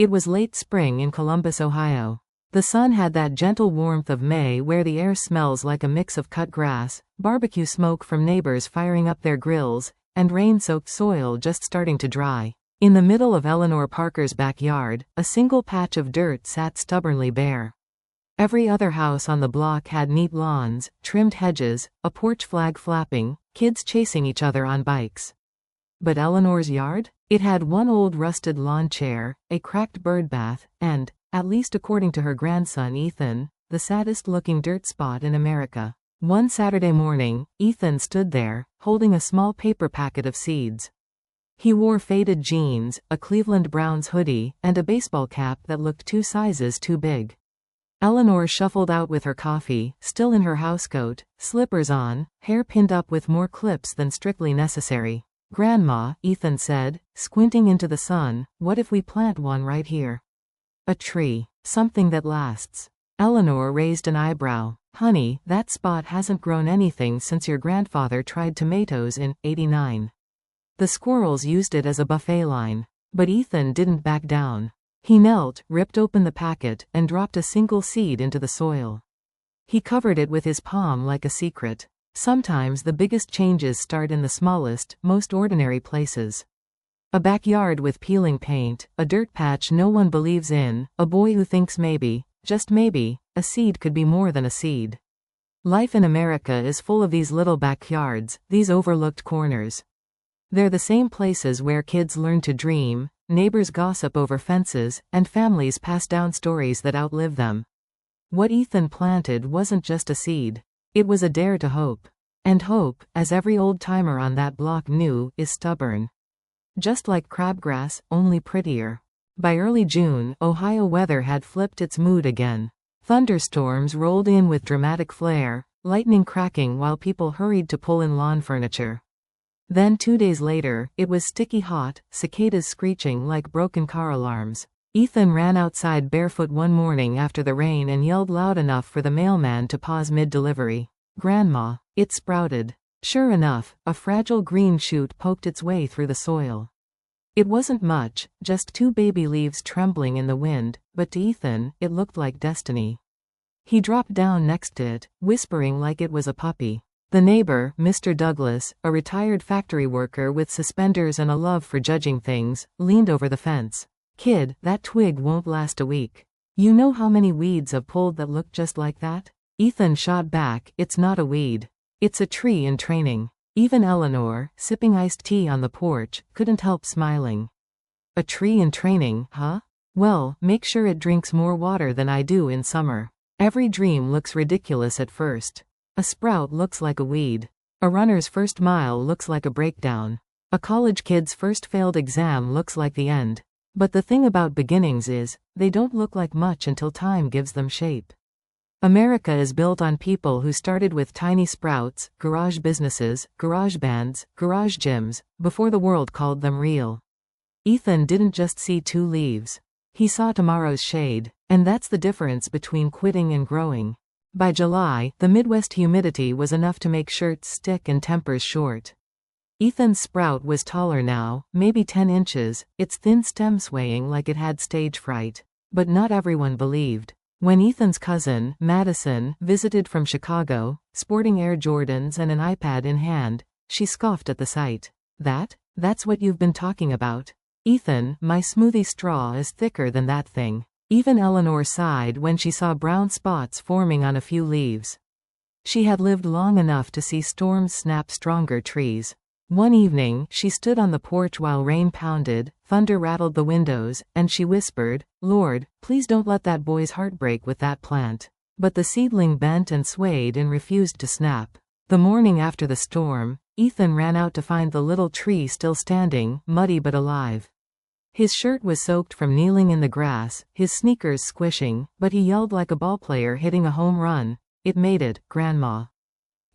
It was late spring in Columbus, Ohio. The sun had that gentle warmth of May where the air smells like a mix of cut grass, barbecue smoke from neighbors firing up their grills, and rain-soaked soil just starting to dry. In the middle of Eleanor Parker's backyard, a single patch of dirt sat stubbornly bare. Every other house on the block had neat lawns, trimmed hedges, a porch flag flapping, kids chasing each other on bikes. But Eleanor's yard? It had one old rusted lawn chair, a cracked bird bath, and, at least according to her grandson Ethan, the saddest-looking dirt spot in America. One Saturday morning, Ethan stood there, holding a small paper packet of seeds. He wore faded jeans, a Cleveland Browns hoodie, and a baseball cap that looked 2 sizes too big. Eleanor shuffled out with her coffee, still in her housecoat, slippers on, hair pinned up with more clips than strictly necessary. "Grandma," Ethan said, squinting into the sun, "what if we plant one right here? A tree. Something that lasts." Eleanor raised an eyebrow. "Honey, that spot hasn't grown anything since your grandfather tried tomatoes in '89. The squirrels used it as a buffet line." But Ethan didn't back down. He knelt, ripped open the packet, and dropped a single seed into the soil. He covered it with his palm like a secret. Sometimes the biggest changes start in the smallest, most ordinary places. A backyard with peeling paint, a dirt patch no one believes in, a boy who thinks maybe, just maybe, a seed could be more than a seed. Life in America is full of these little backyards, these overlooked corners. They're the same places where kids learn to dream, neighbors gossip over fences, and families pass down stories that outlive them. What Ethan planted wasn't just a seed. It was a dare to hope. And hope, as every old-timer on that block knew, is stubborn. Just like crabgrass, only prettier. By early June, Ohio weather had flipped its mood again. Thunderstorms rolled in with dramatic flair, lightning cracking while people hurried to pull in lawn furniture. Then 2 days later, it was sticky hot, cicadas screeching like broken car alarms. Ethan ran outside barefoot one morning after the rain and yelled loud enough for the mailman to pause mid-delivery. "Grandma." It sprouted. Sure enough, a fragile green shoot poked its way through the soil. It wasn't much, just 2 baby leaves trembling in the wind, but to Ethan, it looked like destiny. He dropped down next to it, whispering like it was a puppy. The neighbor, Mr. Douglas, a retired factory worker with suspenders and a love for judging things, leaned over the fence. "Kid, that twig won't last a week. You know how many weeds I've pulled that look just like that?" Ethan shot back, "It's not a weed. It's a tree in training." Even Eleanor, sipping iced tea on the porch, couldn't help smiling. "A tree in training, huh? Well, make sure it drinks more water than I do in summer." Every dream looks ridiculous at first. A sprout looks like a weed. A runner's first mile looks like a breakdown. A college kid's first failed exam looks like the end. But the thing about beginnings is, they don't look like much until time gives them shape. America is built on people who started with tiny sprouts, garage businesses, garage bands, garage gyms, before the world called them real. Ethan didn't just see 2 leaves. He saw tomorrow's shade, and that's the difference between quitting and growing. By July, the Midwest humidity was enough to make shirts stick and tempers short. Ethan's sprout was taller now, maybe 10 inches, its thin stem swaying like it had stage fright. But not everyone believed. When Ethan's cousin, Madison, visited from Chicago, sporting Air Jordans and an iPad in hand, she scoffed at the sight. That's what you've been talking about? Ethan, my smoothie straw is thicker than that thing." Even Eleanor sighed when she saw brown spots forming on a few leaves. She had lived long enough to see storms snap stronger trees. One evening, she stood on the porch while rain pounded, thunder rattled the windows, and she whispered, "Lord, please don't let that boy's heart break with that plant." But the seedling bent and swayed and refused to snap. The morning after the storm, Ethan ran out to find the little tree still standing, muddy but alive. His shirt was soaked from kneeling in the grass, his sneakers squishing, but he yelled like a ballplayer hitting a home run. "It made it, Grandma.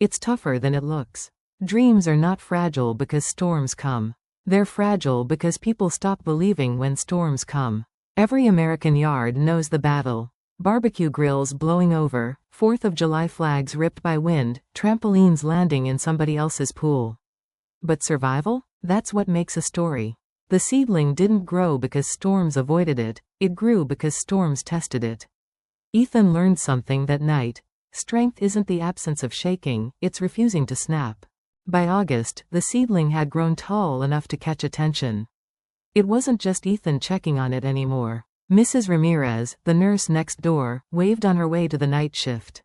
It's tougher than it looks." Dreams are not fragile because storms come. They're fragile because people stop believing when storms come. Every American yard knows the battle. Barbecue grills blowing over, 4th of July flags ripped by wind, trampolines landing in somebody else's pool. But survival? That's what makes a story. The seedling didn't grow because storms avoided it, It grew because storms tested it. Ethan learned something that night. Strength isn't the absence of shaking, it's refusing to snap. By August, the seedling had grown tall enough to catch attention. It wasn't just Ethan checking on it anymore. Mrs. Ramirez, the nurse next door, waved on her way to the night shift.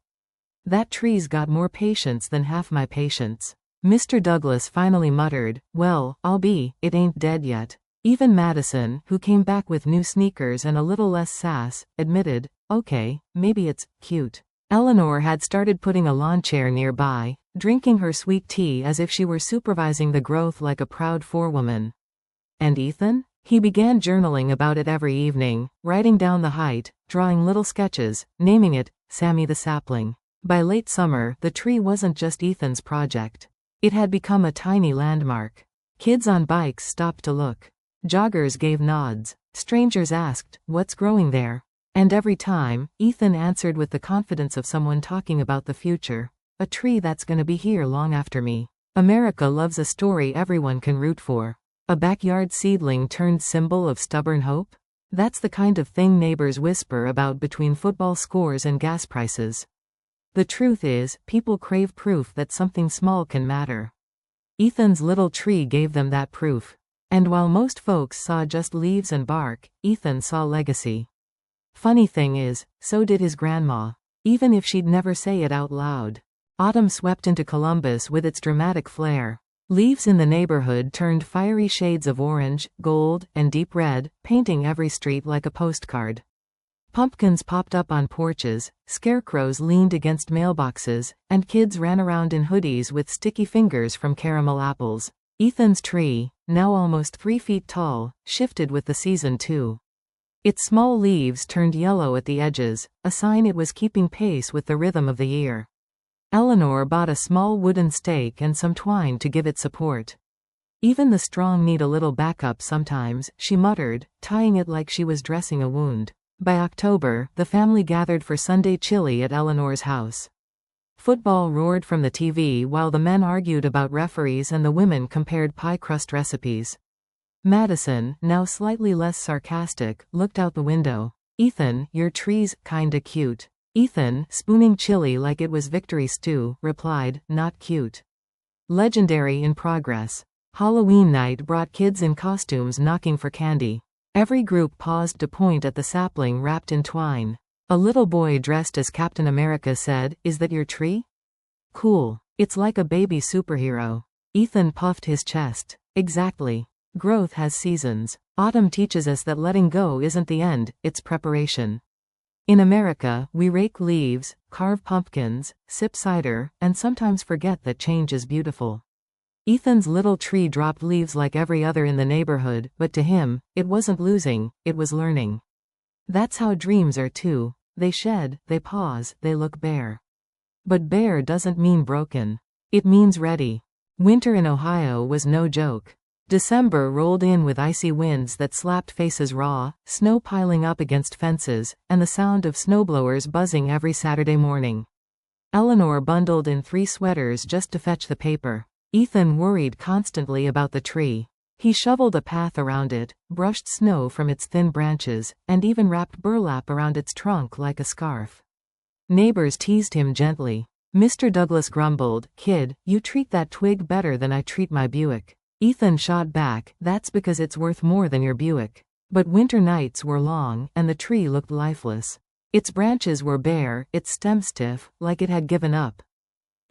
"That tree's got more patience than half my patience." Mr. Douglas finally muttered, "Well, it ain't dead yet." Even Madison, who came back with new sneakers and a little less sass, admitted, "Okay, maybe it's cute." Eleanor had started putting a lawn chair nearby, drinking her sweet tea as if she were supervising the growth like a proud forewoman. And Ethan? He began journaling about it every evening, writing down the height, drawing little sketches, naming it, Sammy the sapling. By late summer, the tree wasn't just Ethan's project. It had become a tiny landmark. Kids on bikes stopped to look. Joggers gave nods. Strangers asked, "What's growing there?" And every time, Ethan answered with the confidence of someone talking about the future. "A tree that's gonna be here long after me." America loves a story everyone can root for. A backyard seedling turned symbol of stubborn hope? That's the kind of thing neighbors whisper about between football scores and gas prices. The truth is, people crave proof that something small can matter. Ethan's little tree gave them that proof. And while most folks saw just leaves and bark, Ethan saw legacy. Funny thing is, so did his grandma. Even if she'd never say it out loud. Autumn swept into Columbus with its dramatic flair. Leaves in the neighborhood turned fiery shades of orange, gold, and deep red, painting every street like a postcard. Pumpkins popped up on porches, scarecrows leaned against mailboxes, and kids ran around in hoodies with sticky fingers from caramel apples. Ethan's tree, now almost 3 feet tall, shifted with the season too. Its small leaves turned yellow at the edges, a sign it was keeping pace with the rhythm of the year. Eleanor bought a small wooden stake and some twine to give it support. "Even the strong need a little backup sometimes," she muttered, tying it like she was dressing a wound. By October, the family gathered for Sunday chili at Eleanor's house. Football roared from the TV while the men argued about referees and the women compared pie crust recipes. Madison, now slightly less sarcastic, looked out the window. "Ethan, your tree's kinda cute." Ethan, spooning chili like it was victory stew, replied, "Not cute." Legendary in progress. Halloween night brought kids in costumes knocking for candy. Every group paused to point at the sapling wrapped in twine. A little boy dressed as Captain America said, "Is that your tree?" "Cool. It's like a baby superhero." Ethan puffed his chest. "Exactly. Growth has seasons. Autumn teaches us that letting go isn't the end, it's preparation." In America, we rake leaves, carve pumpkins, sip cider, and sometimes forget that change is beautiful. Ethan's little tree dropped leaves like every other in the neighborhood, but to him, it wasn't losing, it was learning. That's how dreams are too. They shed, they pause, they look bare. But bare doesn't mean broken. It means ready. Winter in Ohio was no joke. December rolled in with icy winds that slapped faces raw, snow piling up against fences, and the sound of snowblowers buzzing every Saturday morning. Eleanor bundled in 3 sweaters just to fetch the paper. Ethan worried constantly about the tree. He shoveled a path around it, brushed snow from its thin branches, and even wrapped burlap around its trunk like a scarf. Neighbors teased him gently. Mr. Douglas grumbled, "Kid, you treat that twig better than I treat my Buick." Ethan shot back, "That's because it's worth more than your Buick." But winter nights were long, and the tree looked lifeless. Its branches were bare, its stem stiff, like it had given up.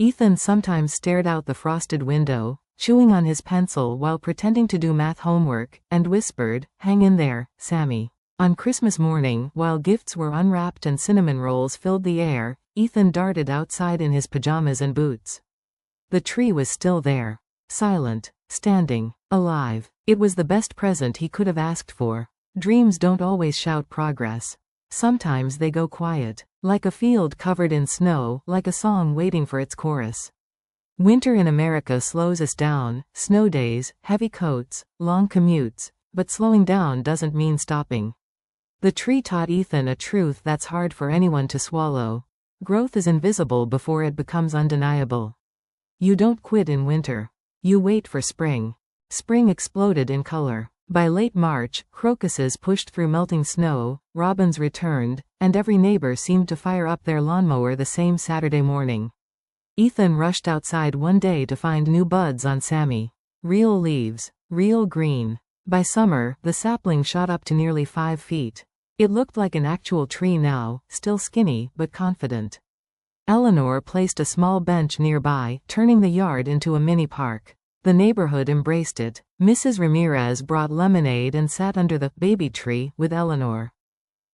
Ethan sometimes stared out the frosted window, chewing on his pencil while pretending to do math homework, and whispered, "Hang in there, Sammy." On Christmas morning, while gifts were unwrapped and cinnamon rolls filled the air, Ethan darted outside in his pajamas and boots. The tree was still there. Silent. Standing. Alive. It was the best present he could have asked for. Dreams don't always shout progress. Sometimes they go quiet. Like a field covered in snow, like a song waiting for its chorus. Winter in America slows us down, snow days, heavy coats, long commutes, but slowing down doesn't mean stopping. The tree taught Ethan a truth that's hard for anyone to swallow. Growth is invisible before it becomes undeniable. You don't quit in winter. You wait for spring. Spring exploded in color. By late March, crocuses pushed through melting snow, robins returned, and every neighbor seemed to fire up their lawnmower the same Saturday morning. Ethan rushed outside one day to find new buds on Sammy. Real leaves. Real green. By summer, the sapling shot up to nearly 5 feet. It looked like an actual tree now, still skinny, but confident. Eleanor placed a small bench nearby, turning the yard into a mini park. The neighborhood embraced it. Mrs. Ramirez brought lemonade and sat under the baby tree with Eleanor.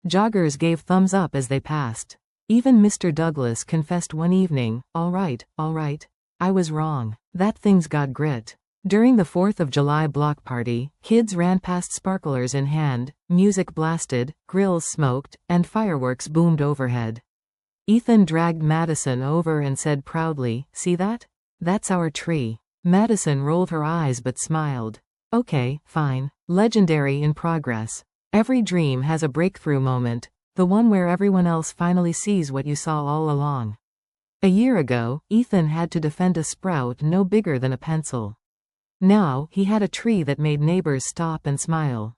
Joggers gave thumbs up as they passed. Even Mr. Douglas confessed one evening, all right, I was wrong. That thing's got grit. During the 4th of July block party, kids ran past sparklers in hand, music blasted, grills smoked, and fireworks boomed overhead. Ethan dragged Madison over and said proudly, "See that? That's our tree." Madison rolled her eyes but smiled. "Okay, fine. Legendary in progress. Every dream has a breakthrough moment, the one where everyone else finally sees what you saw all along." A year ago, Ethan had to defend a sprout no bigger than a pencil. Now, he had a tree that made neighbors stop and smile.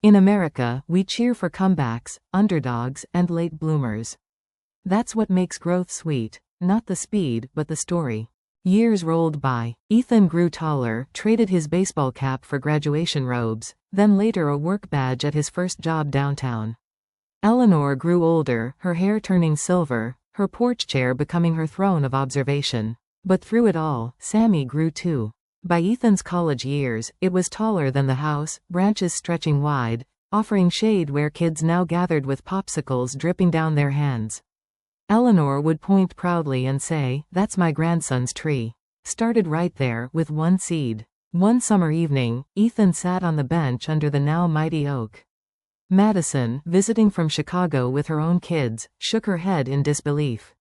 In America, we cheer for comebacks, underdogs, and late bloomers. That's what makes growth sweet, not the speed, but the story. Years rolled by. Ethan grew taller, traded his baseball cap for graduation robes, then later a work badge at his first job downtown. Eleanor grew older, her hair turning silver, her porch chair becoming her throne of observation. But through it all, Sammy grew too. By Ethan's college years, it was taller than the house, branches stretching wide, offering shade where kids now gathered with popsicles dripping down their hands. Eleanor would point proudly and say, "That's my grandson's tree. Started right there, with one seed." One summer evening, Ethan sat on the bench under the now mighty oak. Madison, visiting from Chicago with her own kids, shook her head in disbelief.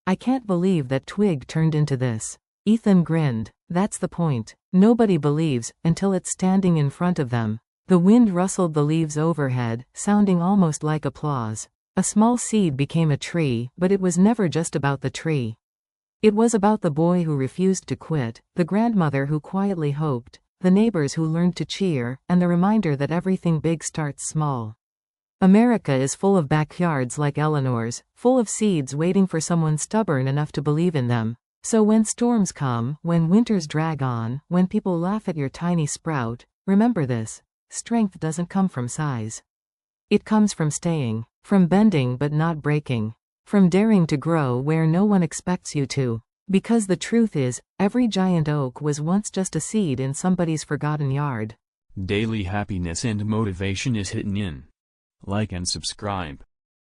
"I can't believe that twig turned into this." Ethan grinned. "That's the point. Nobody believes, until it's standing in front of them." The wind rustled the leaves overhead, sounding almost like applause. A small seed became a tree, but it was never just about the tree. It was about the boy who refused to quit, the grandmother who quietly hoped, the neighbors who learned to cheer, and the reminder that everything big starts small. America is full of backyards like Eleanor's, full of seeds waiting for someone stubborn enough to believe in them. So when storms come, when winters drag on, when people laugh at your tiny sprout, remember this: strength doesn't come from size. It comes from staying, from bending but not breaking, from daring to grow where no one expects you to. Because the truth is, every giant oak was once just a seed in somebody's forgotten yard. Daily happiness and motivation is hidden in. Like and subscribe.